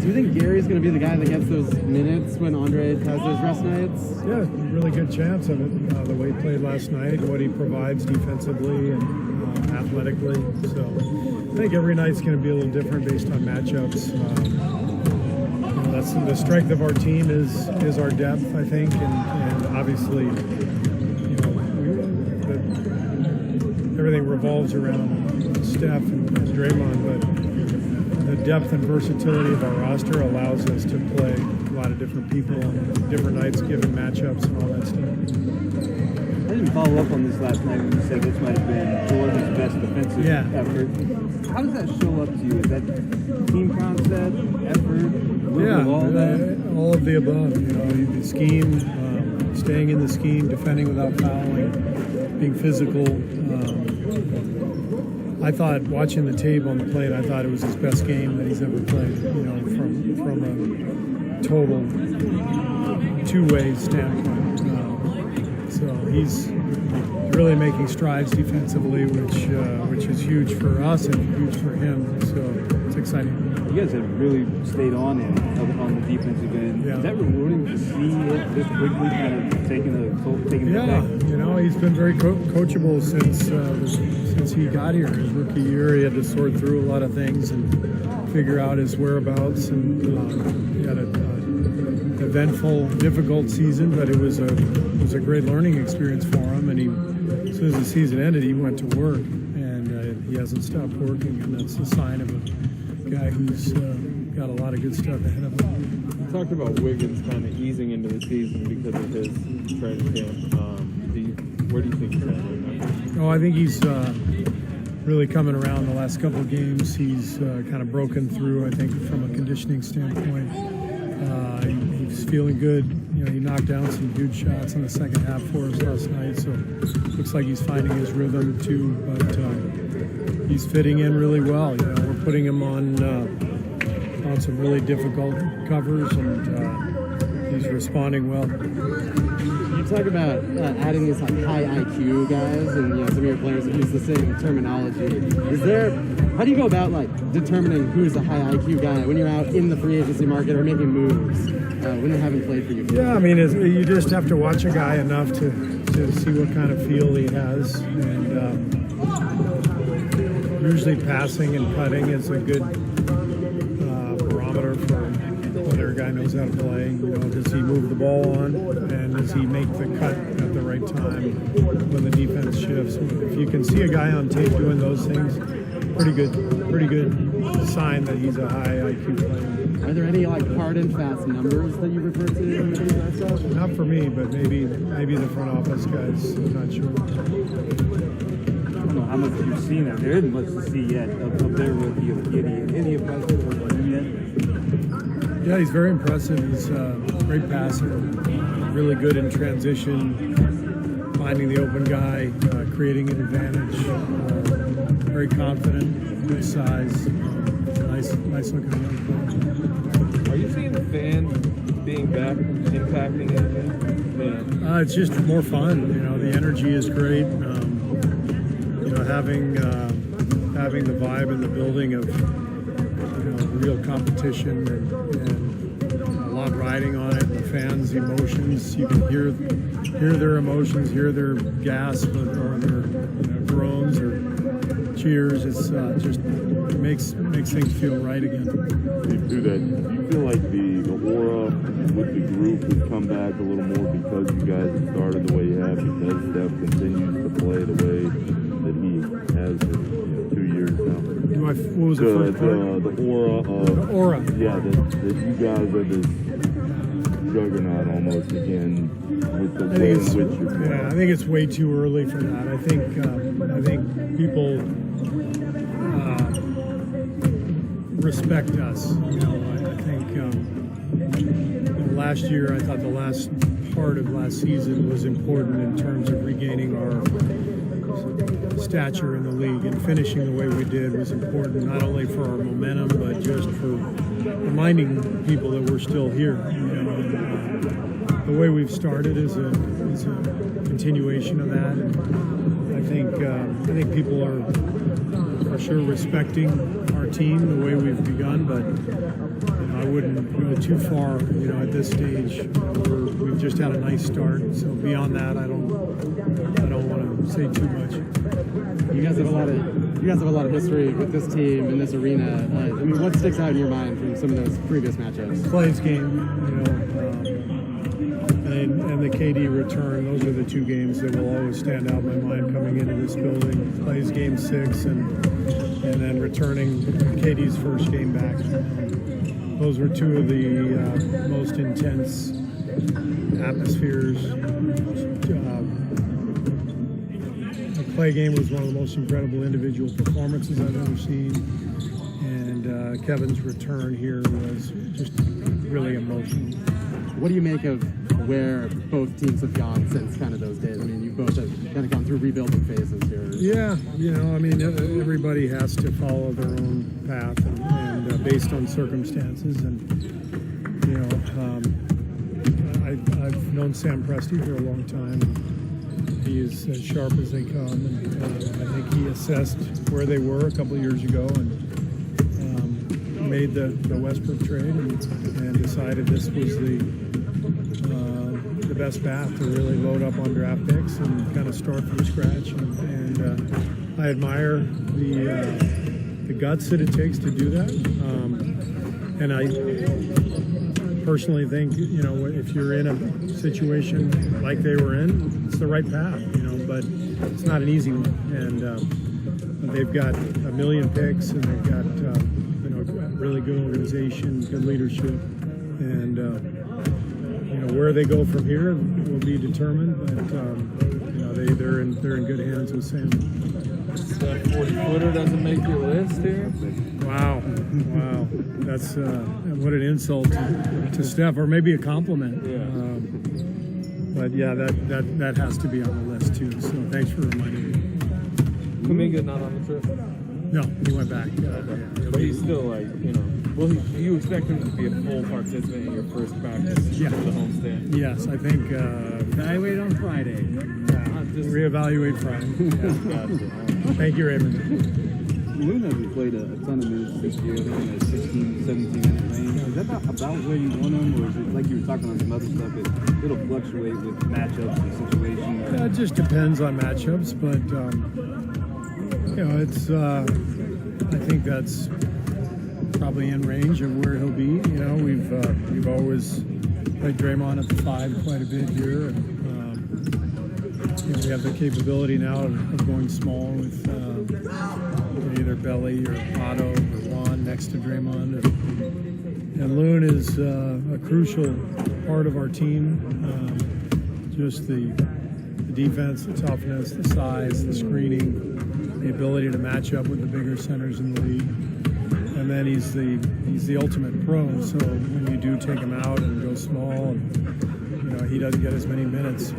Do you think Gary's going to be the guy that gets those minutes when Andre has those rest nights? Yeah, really good chance of it. The way he played last night, what he provides defensively and athletically. So I think every night's going to be a little different based on matchups. That's the strength of our team is our depth, I think, and obviously, everything revolves around Steph and Draymond, but the depth and versatility of our roster allows us to play a lot of different people on different nights, given matchups and all that stuff. I didn't follow up on this last night when you said this might have been Jordan's best defensive effort. How does that show up to you? Is that team concept, effort, all of the above. The scheme, staying in the scheme, defending without fouling, being physical. I thought, watching the tape on the plate, I thought it was his best game that he's ever played, from a total two-way standpoint. So he's really making strides defensively, which is huge for us and huge for him. So it's exciting. You guys have really stayed on him on the defensive end. Yeah. Is that rewarding to see it this quickly kind of taking the effect? He's been very coachable since he got here. His rookie year, he had to sort through a lot of things and figure out his whereabouts. And he had an eventful, difficult season, but it was a great learning experience for him. And as soon as the season ended, he went to work, and he hasn't stopped working, and that's a sign of a guy who's got a lot of good stuff ahead of him. You talked about Wiggins kind of easing into the season because of his training camp. Where do you think he's at right now? I think he's really coming around the last couple of games. He's kind of broken through, I think, from a conditioning standpoint. He's feeling good. He knocked down some huge shots in the second half for us last night, so looks like he's finding his rhythm too. But he's fitting in really well. We're putting him on some really difficult covers, and he's responding well. You talk about adding these high IQ guys, and some of your players have used the same terminology. How do you go about determining who's a high IQ guy when you're out in the free agency market or making moves when they haven't played for you? Yeah, you just have to watch a guy enough to see what kind of feel he has, and usually passing and putting is a good barometer for whether a guy knows how to play. Does he move the ball on, and does he make the cut at the right time when the defense shifts? If you can see a guy on tape doing those things, pretty good sign that he's a high IQ player. Are there any hard and fast numbers that you refer to in things like that? Not for me, but maybe the front office guys. I'm not sure. I don't know how much you've seen out there. There isn't much to see yet of their rookie of Giddy. Any impressive or him yet? Yeah, he's very impressive. He's a great passer, really good in transition, finding the open guy, creating an advantage. Very confident, good size, nice looking young player. Are you seeing the fans being back impacting anything? It's just more fun. The energy is great. Having the vibe in the building of real competition and a lot riding on it. The fans' emotions, you can hear their emotions, hear their gasp or their groans or cheers. It's just makes things feel right again. You do that. Do you feel like the aura with the group has come back a little more because you guys have started the way you have, because Steph continues to play the way that he has for 2 years now? What was the first part? The aura of... The aura. Yeah, that you guys are this juggernaut almost again with the way in which you're playing. Yeah, I think it's way too early for that. I think people respect us. I think last year, I thought the last part of last season was important in terms of regaining our stature in the league, and finishing the way we did was important, not only for our momentum, but just for reminding people that we're still here. The way we've started is a continuation of that, and I think people are for sure respecting our team the way we've begun, but I wouldn't go too far, at this stage. We've just had a nice start. So beyond that, I don't want to say too much. You guys have a lot of history with this team in this arena. I mean, what sticks out in your mind from some of those previous matchups? Clay's game, and the KD return. Those are the two games that will always stand out in my mind coming into this building. Clay's game 6 and then returning KD's first game back. Those were two of the most intense atmospheres. The Clay game was one of the most incredible individual performances I've ever seen. And Kevin's return here was just really emotional. What do you make of where both teams have gone since kind of those days? I mean, you both have kind of gone through rebuilding phases here. Yeah, everybody has to follow their own path and based on circumstances. And, I've known Sam Presti for a long time. He is as sharp as they come. And I think he assessed where they were a couple of years ago and made the Westbrook trade and decided this was the best path to really load up on draft picks and kind of start from scratch. And I admire the guts that it takes to do that. And I personally think, if you're in a situation like they were in, it's the right path, but it's not an easy one. And they've got a million picks and they've got, really good organization, good leadership. And, where they go from here will be determined, but they're in good hands with Sam. That 40-footer doesn't make your list here. Wow, that's what an insult to Steph, or maybe a compliment. Yeah. But yeah, that has to be on the list too. So thanks for reminding me. Kuminga not on the trip. No, he went back. But he's still well, you expect him to be a full participant in your first practice Yeah. for the homestand. Yes, I think. Evaluate on Friday. Reevaluate Friday. Gotcha. Thank you, Raymond. Loon hasn't played a ton of minutes this year, in a 16, 17-minute range. Is that about where you want him, or is it like you were talking on some other stuff, it'll fluctuate with matchups and situations? It just depends on matchups, but it's. I think that's probably in range of where he'll be. We've always played Draymond at the 5 quite a bit here, and we have the capability now of going small with either Belly or Otto or Juan next to Draymond. And Loon is a crucial part of our team. Just the defense, the toughness, the size, the screening, the ability to match up with the bigger centers in the league. And then he's the ultimate pro. So when you do take him out and go small, and he doesn't get as many minutes,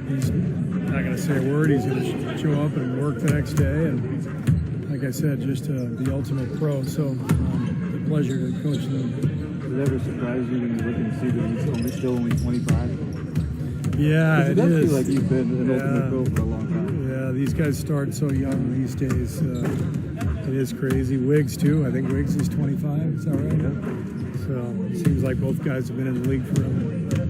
he's not going to say a word. He's going to show up and work the next day. And like I said, just the ultimate pro. So a pleasure to coach them. Does it ever surprise you when you look and see that he's still only 25? Yeah, it does feel like you've been an ultimate pro for a long time. Yeah, these guys start so young these days. It is crazy. Wiggs too. I think Wiggs is 25. Is that right? Yeah. So it seems like both guys have been in the league forever.